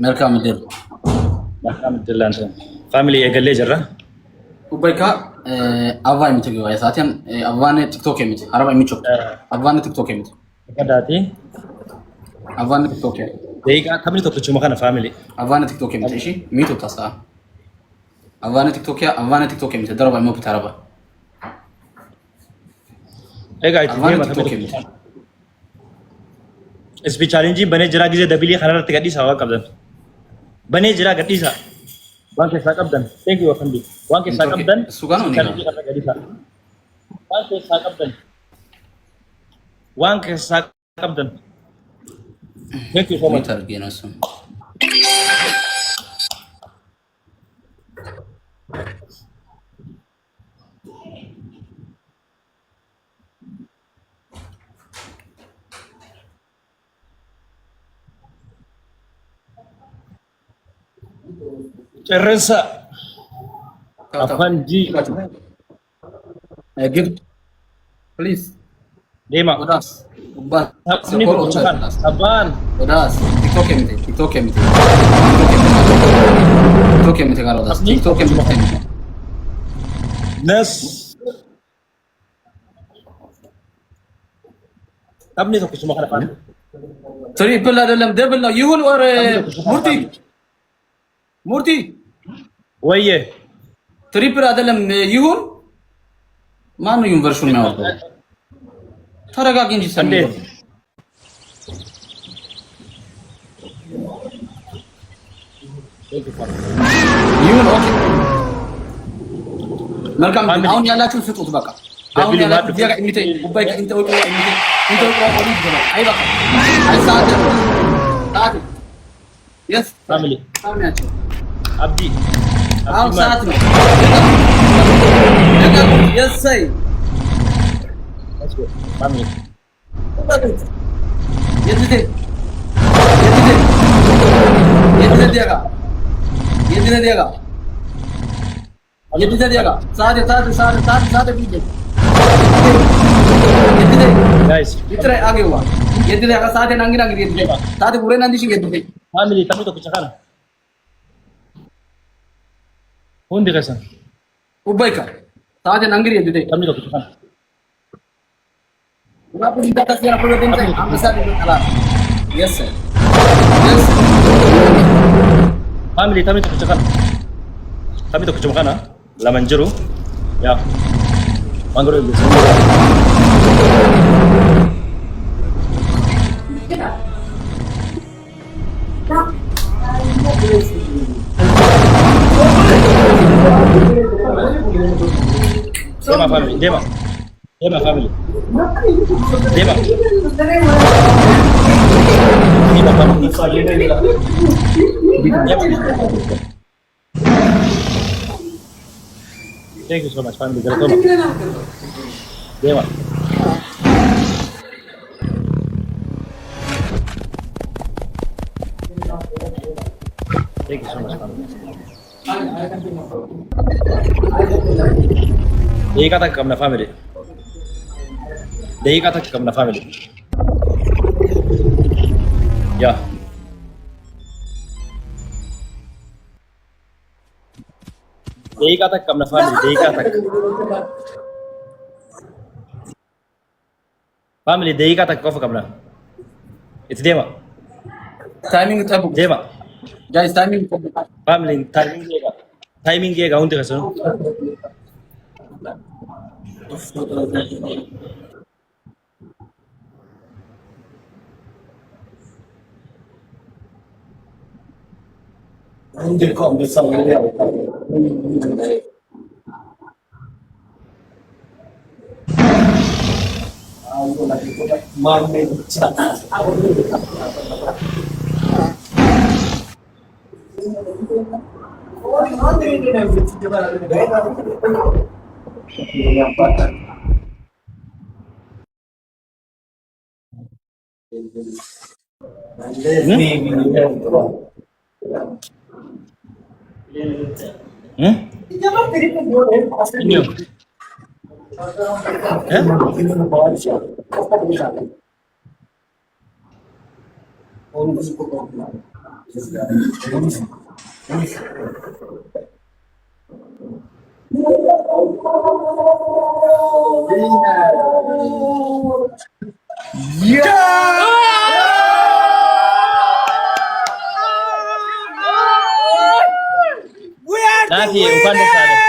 መልካም ምድር መልካም ምድር ላንተ ፋሚሊ የገሌ ጀራ ኡበይካ አቫይ ምትገባ ያሳተም አቫነ ቲክቶክ የምት አረባ የሚጮክ አቫነ ቲክቶክ የምት ከዳቲ አቫነ ቲክቶክ ደቂቃ ከምን ተቆጭ መካነ ፋሚሊ አቫነ ቲክቶክ የምት እሺ ሚቶ ታሳ አቫነ ቲክቶክ የምት ደረባ የሞት አረባ ኤጋ ኢቲ እስፒ ቻሌንጅ በኔ ጅራ ጊዜ ደብሊ ኸራረት ገዲሳ ዋቀብደን በኔ ጅራ ገዲሳ ዋንከ ሳቀብደን ቴንክ ዩ ወፈንዲ ዋንከ ሳቀብደን እሱ ጋር ነው ዋንከ ሳቀብደን ቴንክ ዩ ሶ ማች ታርጌ ነው እሱ ጨረሰ አፈንጂ ግብ ፕሊዝ ዴማ ወዳስ አባን ወዳስ ቲክቶክ የምት ጋር ወዳስ ቲክቶክ የምት ነስ አብኔ ተኩስ መخلف ትሪፕል አይደለም ደብል ነው ይሁን ወር ሙርቲ ወየ ትሪፕል አይደለም ይሁን ማን ነው ዩኒቨርሲቲው የሚያወጣው ተረጋጊ እንጂ ሰንዴ ይሁን ኦኬ መልካም አሁን ያላችሁን ስጡት በቃ አሁን ያላችሁ ዲያ ኢሚቴ ኡባይ ኢንተ ወቆ ኢሚቴ አይ በቃ አይሳደ ታዲ የስ ፋሚሊ ታሚያቸው አብዲ አሁን ሰዓት ነው የሰይ ፋሚሊ የትቴ ዲያጋ ሰዓት ቢጀ ጋይስ ይትረ አገዋ የዲያጋ ሰዓት ናንጊና ግሪት ሰዓት ጉሬና እንዲሽ የዲቴ ፋሚሊ ተመቶ ከቻካና ሁንዲ ከሰን ኡባይካ ሰዓት ናንጊሪ የዲቴ ተመቶ ከቻካና Una puntata si era proprio dentro, hanno stato in quella. Yes. Family, kami to kuchakana. Lamanjuru. Ya. Mangoro itu. Dema family, Dema family. Dema family. Thank you so much, family. Dema. Thank you so much, family. Ini kata kamu family. ደቂቃ ተከምና ፋሚሊ ያ ደቂቃ ተከምና ፋሚሊ ደቂቃ ተከፈ ከምና እትዴማ ታይሚንግ ጠብቁ ዴማ ጋይስ ታይሚንግ ፋሚሊ ታይሚንግ ጋር አሁን ተከሰ ነው Anche come sta Nafi, enquanto sana.